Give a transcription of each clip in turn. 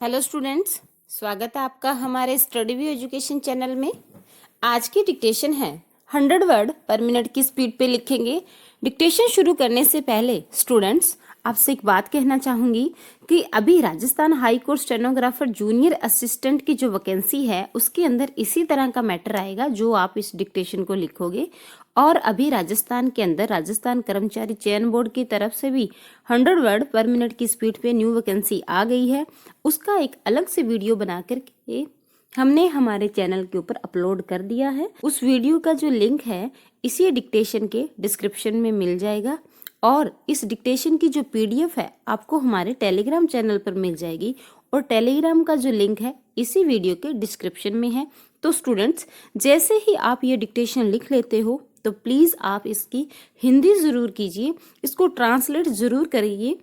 Hello students, स्वागत है आपका हमारे स्टडी व्यू एजुकेशन चैनल में। आज की डिक्टेशन है 100 वर्ड पर मिनट की स्पीड पे लिखेंगे। डिक्टेशन शुरू करने से पहले स्टूडेंट्स आपसे एक बात कहना चाहूँगी कि अभी Rajasthan high court stenographer junior assistant की जो वैकेंसी है उसके अंदर इसी तरह का मैटर आएगा जो आप इस डिक्टेशन को लिखोगे। और अभी राजस्थान के अंदर राजस्थान कर्मचारी चयन बोर्ड की तरफ से भी 100 वर्ड पर मिनट की स्पीड पे न्यू वैकेंसी आ गई है। उसका एक अलग से वीडियो बना करके हमने हमारे चैनल के ऊपर अपलोड कर दिया है। उस वीडियो का जो लिंक है इसी डिक्टेशन के डिस्क्रिप्शन में मिल जाएगा और इस डिक्टेशन की जो पीडीएफ है आपको हमारे टेलीग्राम चैनल पर मिल जाएगी और टेलीग्राम का जो लिंक है इसी वीडियो के डिस्क्रिप्शन में है। तो स्टूडेंट्स, जैसे ही आप ये डिक्टेशन लिख लेते हो तो प्लीज़ आप इसकी हिंदी ज़रूर कीजिए, इसको ट्रांसलेट ज़रूर करिए।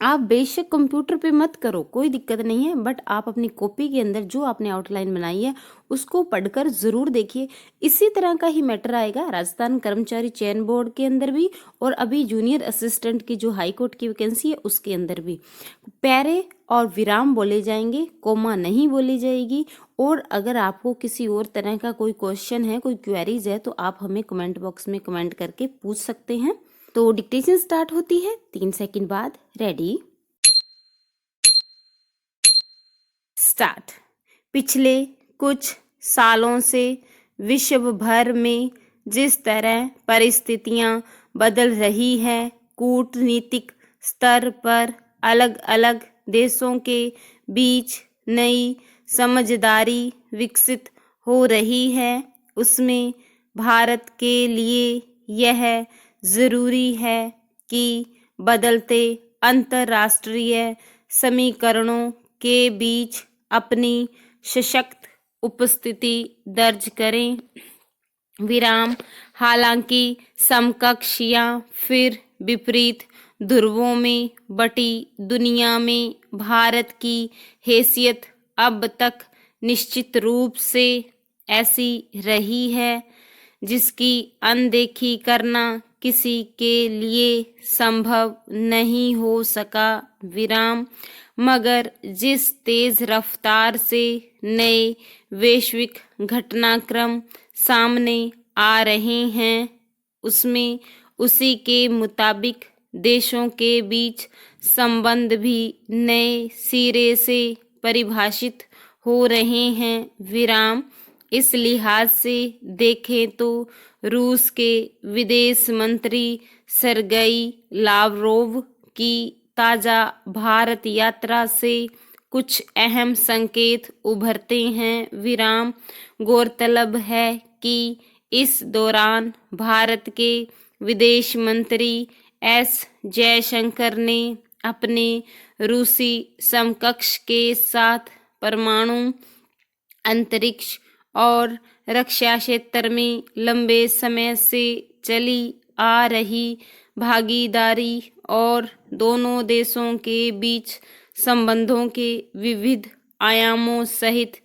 आप बेशक कंप्यूटर पे मत करो, कोई दिक्कत नहीं है, बट आप अपनी कॉपी के अंदर जो आपने आउटलाइन बनाई है उसको पढ़कर ज़रूर देखिए। इसी तरह का ही मैटर आएगा राजस्थान कर्मचारी चयन बोर्ड के अंदर भी और अभी जूनियर असिस्टेंट की जो हाई कोर्ट की वैकेंसी है उसके अंदर भी। पैरे और विराम बोले जाएंगे, कोमा नहीं बोली जाएगी। और अगर आपको किसी और तरह का कोई क्वेश्चन है, कोई क्वेरीज है, तो आप हमें कमेंट बॉक्स में कमेंट करके पूछ सकते हैं। तो डिक्टेशन स्टार्ट होती है 3 सेकंड बाद। Ready, start. पिछले कुछ सालों से विश्व भर में जिस तरह परिस्थितियां बदल रही है, कूटनीतिक स्तर पर अलग अलग देशों के बीच नई समझदारी विकसित हो रही है, उसमें भारत के लिए यह जरूरी है कि बदलते अंतर्राष्ट्रीय समीकरणों के बीच अपनी सशक्त उपस्थिति दर्ज करें। विराम। हालांकि समकक्ष या फिर विपरीत ध्रुवों में बटी दुनिया में भारत की हैसियत अब तक निश्चित रूप से ऐसी रही है जिसकी अनदेखी करना किसी के लिए संभव नहीं हो सका। विराम। मगर जिस तेज रफ्तार से नए वैश्विक घटनाक्रम सामने आ रहे हैं उसमें उसी के मुताबिक देशों के बीच संबंध भी नए सिरे से परिभाषित हो रहे हैं। विराम। इस लिहाज से देखें तो रूस के विदेश मंत्री सरगई लावरोव की ताज़ा भारत यात्रा से कुछ अहम संकेत उभरते हैं। विराम। गौरतलब है कि इस दौरान भारत के विदेश मंत्री एस जयशंकर ने अपने रूसी समकक्ष के साथ परमाणु, अंतरिक्ष और रक्षा क्षेत्र में लंबे समय से चली आ रही भागीदारी और दोनों देशों के बीच संबंधों के विविध आयामों सहित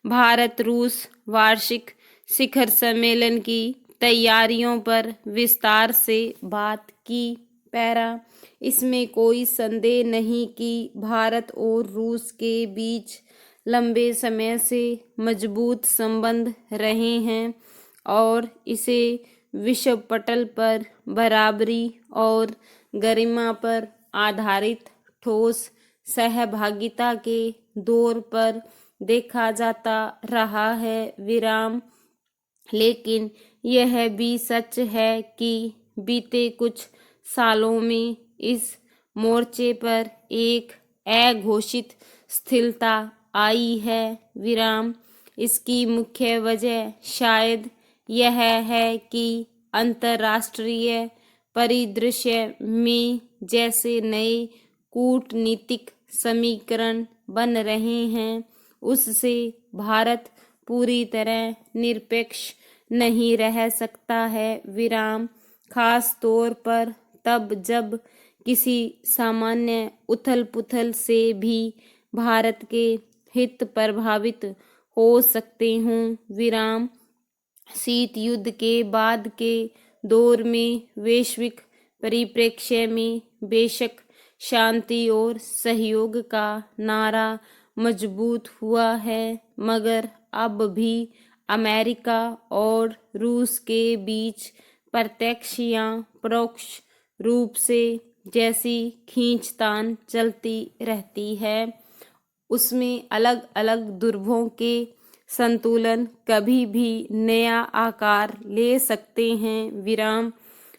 भारत रूस वार्षिक शिखर सम्मेलन की तैयारियों पर विस्तार से बात की। पैरा। इसमें कोई संदेह नहीं कि भारत और रूस के बीच लंबे समय से मजबूत संबंध रहे हैं और इसे विश्व पटल पर बराबरी और गरिमा पर आधारित ठोस सहभागिता के दौर पर देखा जाता रहा है। विराम। लेकिन यह भी सच है कि बीते कुछ सालों में इस मोर्चे पर एक अघोषित स्थिरता आई है। विराम। इसकी मुख्य वजह शायद यह है कि अंतर्राष्ट्रीय परिदृश्य में जैसे नए कूटनीतिक समीकरण बन रहे हैं उससे भारत पूरी तरह निरपेक्ष नहीं रह सकता है। विराम। खास तौर पर तब जब किसी सामान्य उथल पुथल से भी भारत के हित प्रभावित हो सकते हों। विराम। शीत युद्ध के बाद के दौर में वैश्विक परिप्रेक्ष्य में बेशक शांति और सहयोग का नारा मजबूत हुआ है, मगर अब भी अमेरिका और रूस के बीच प्रत्यक्ष या परोक्ष रूप से जैसी खींचतान चलती रहती है, उसमें अलग अलग ध्रुवों के संतुलन कभी भी नया आकार ले सकते हैं। विराम।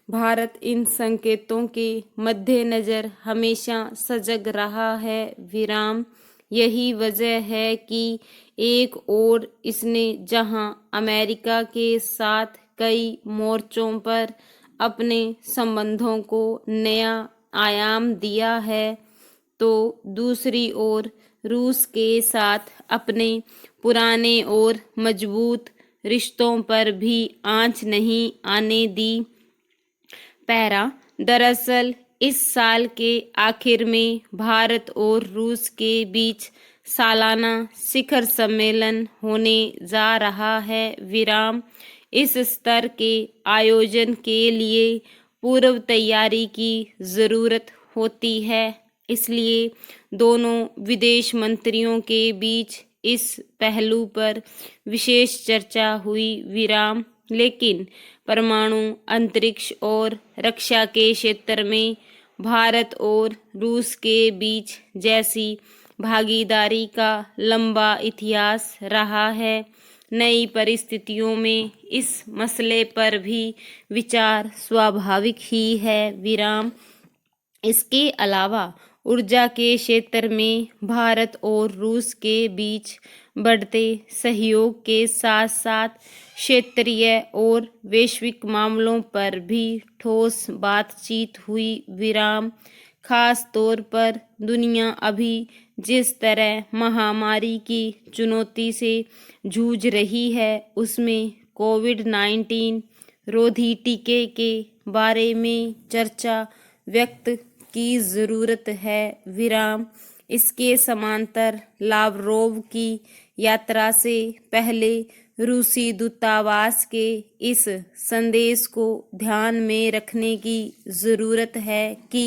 भारत इन संकेतों के मद्देनजर हमेशा सजग रहा है। विराम। यही वजह है कि एक ओर इसने जहां अमेरिका के साथ कई मोर्चों पर अपने संबंधों को नया आयाम दिया है, तो दूसरी ओर रूस के साथ अपने पुराने और मजबूत रिश्तों पर भी आंच नहीं आने दी। पैरा। दरअसल इस साल के आखिर में भारत और रूस के बीच सालाना शिखर सम्मेलन होने जा रहा है। विराम। इस स्तर के आयोजन के लिए पूर्व तैयारी की जरूरत होती है, इसलिए दोनों विदेश मंत्रियों के बीच इस पहलू पर विशेष चर्चा हुई। विराम। लेकिन परमाणु, अंतरिक्ष और रक्षा के क्षेत्र में भारत और रूस के बीच जैसी भागीदारी का लंबा इतिहास रहा है, नई परिस्थितियों में इस मसले पर भी विचार स्वाभाविक ही है। विराम। इसके अलावा ऊर्जा के क्षेत्र में भारत और रूस के बीच बढ़ते सहयोग के साथ साथ क्षेत्रीय और वैश्विक मामलों पर भी ठोस बातचीत हुई। विराम। खास तौर पर दुनिया अभी जिस तरह महामारी की चुनौती से जूझ रही है, उसमें कोविड-19 रोधी टीके के बारे में चर्चा व्यक्त की जरूरत है। विराम। इसके समांतर लावरोव की यात्रा से पहले रूसी दूतावास के इस संदेश को ध्यान में रखने की जरूरत है कि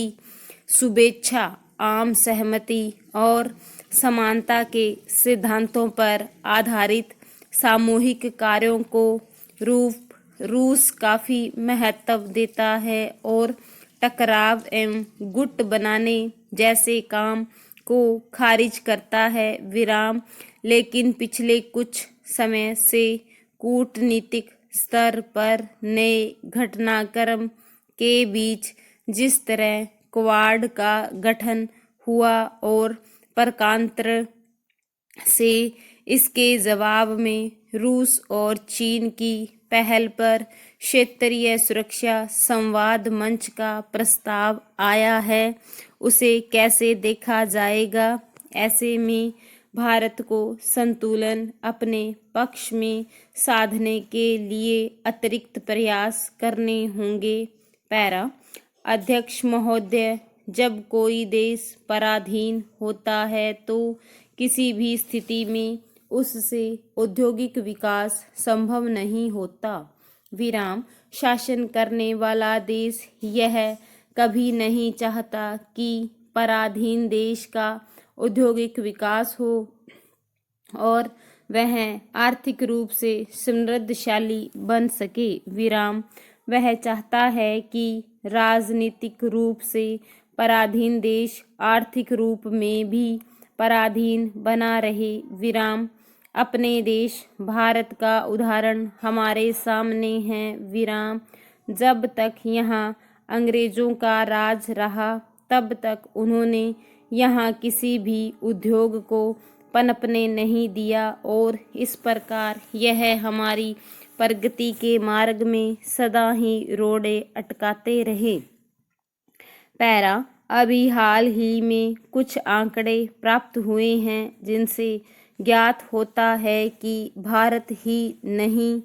शुभेच्छा, आम सहमति और समानता के सिद्धांतों पर आधारित सामूहिक कार्यों को रूस काफी महत्व देता है और टकराव एवं गुट बनाने जैसे काम को खारिज करता है। विराम। लेकिन पिछले कुछ समय से कूटनीतिक स्तर पर नए घटनाक्रम के बीच जिस तरह क्वाड का गठन हुआ और प्रकारांतर से इसके जवाब में रूस और चीन की पहल पर क्षेत्रीय सुरक्षा संवाद मंच का प्रस्ताव आया है, उसे कैसे देखा जाएगा? ऐसे में भारत को संतुलन अपने पक्ष में साधने के लिए अतिरिक्त प्रयास करने होंगे। पैरा। अध्यक्ष महोदय, जब कोई देश पराधीन होता है तो किसी भी स्थिति में उससे औद्योगिक विकास संभव नहीं होता। विराम। शासन करने वाला देश यह कभी नहीं चाहता कि पराधीन देश का औद्योगिक विकास हो और वह आर्थिक रूप से समृद्धशाली बन सके। विराम। वह चाहता है कि राजनीतिक रूप से पराधीन देश आर्थिक रूप में भी पराधीन बना रहे। विराम। अपने देश भारत का उदाहरण हमारे सामने है। विराम। जब तक यहाँ अंग्रेजों का राज रहा, तब तक उन्होंने यहाँ किसी भी उद्योग को पनपने नहीं दिया और इस प्रकार यह हमारी प्रगति के मार्ग में सदा ही रोड़े अटकाते रहे। पैरा। अभी हाल ही में कुछ आंकड़े प्राप्त हुए हैं जिनसे ज्ञात होता है कि भारत ही नहीं,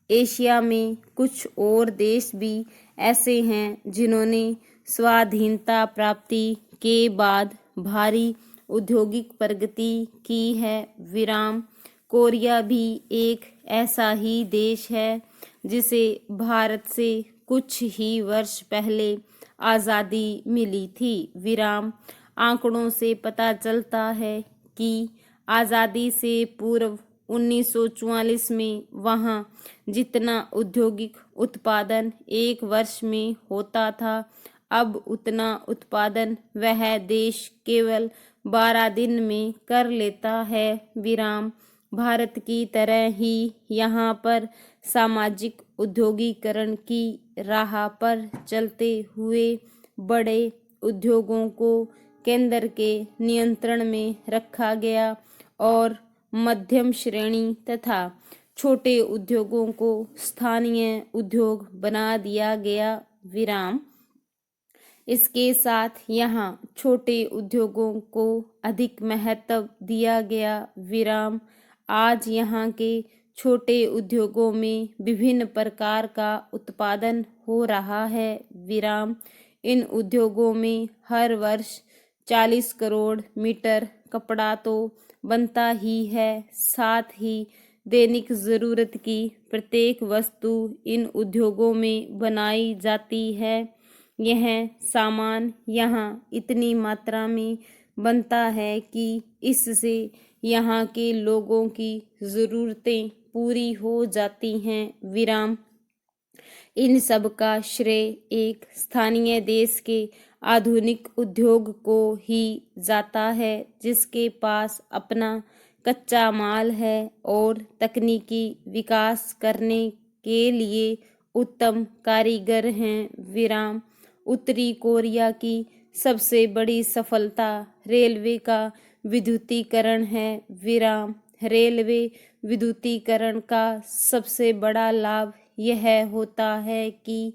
एशिया में कुछ और देश भी ऐसे हैं जिन्होंने स्वाधीनता प्राप्ति के बाद भारी औद्योगिक प्रगति की है। विराम। कोरिया भी एक ऐसा ही देश है जिसे भारत से कुछ ही वर्ष पहले आज़ादी मिली थी। विराम। आंकड़ों से पता चलता है कि आज़ादी से पूर्व 1944 में वहाँ जितना औद्योगिक उत्पादन एक वर्ष में होता था, अब उतना उत्पादन वह देश केवल 12 दिन में कर लेता है। विराम। भारत की तरह ही यहाँ पर सामाजिक औद्योगिकरण की राह पर चलते हुए बड़े उद्योगों को केंद्र के नियंत्रण में रखा गया और मध्यम श्रेणी तथा छोटे उद्योगों को स्थानीय उद्योग बना दिया गया। विराम। इसके साथ यहाँ छोटे उद्योगों को अधिक महत्व दिया गया। विराम। आज यहाँ के छोटे उद्योगों में विभिन्न प्रकार का उत्पादन हो रहा है। विराम। इन उद्योगों में हर वर्ष 40 करोड़ मीटर कपड़ा तो बनता ही है, साथ ही दैनिक जरूरत की प्रत्येक वस्तु इन उद्योगों में बनाई जाती है। यह सामान यहाँ इतनी मात्रा में बनता है कि इससे यहाँ के लोगों की ज़रूरतें पूरी हो जाती हैं। विराम। इन सब का श्रेय एक स्थानीय देश के आधुनिक उद्योग को ही जाता है, जिसके पास अपना कच्चा माल है और तकनीकी विकास करने के लिए उत्तम कारीगर हैं। विराम। उत्तरी कोरिया की सबसे बड़ी सफलता रेलवे का विद्युतीकरण है। विराम। रेलवे विद्युतीकरण का सबसे बड़ा लाभ यह होता है कि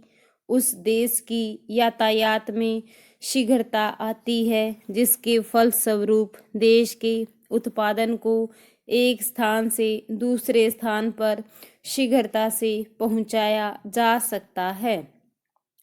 उस देश की यातायात में शीघ्रता आती है, जिसके फलस्वरूप देश के उत्पादन को एक स्थान से दूसरे स्थान पर शीघ्रता से पहुंचाया जा सकता है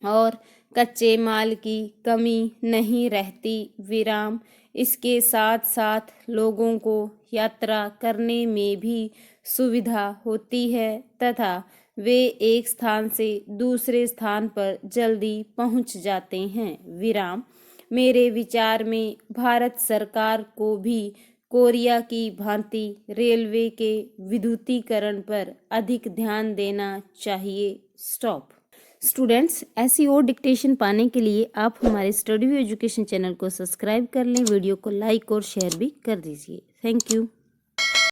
और कच्चे माल की कमी नहीं रहती। विराम। इसके साथ साथ लोगों को यात्रा करने में भी सुविधा होती है तथा वे एक स्थान से दूसरे स्थान पर जल्दी पहुंच जाते हैं। विराम। मेरे विचार में भारत सरकार को भी कोरिया की भांति रेलवे के विद्युतीकरण पर अधिक ध्यान देना चाहिए। स्टॉप। स्टूडेंट्स, ऐसी और डिक्टेशन पाने के लिए आप हमारे स्टडी व्यू एजुकेशन चैनल को सब्सक्राइब कर लें, वीडियो को लाइक और शेयर भी कर दीजिए। Thank you.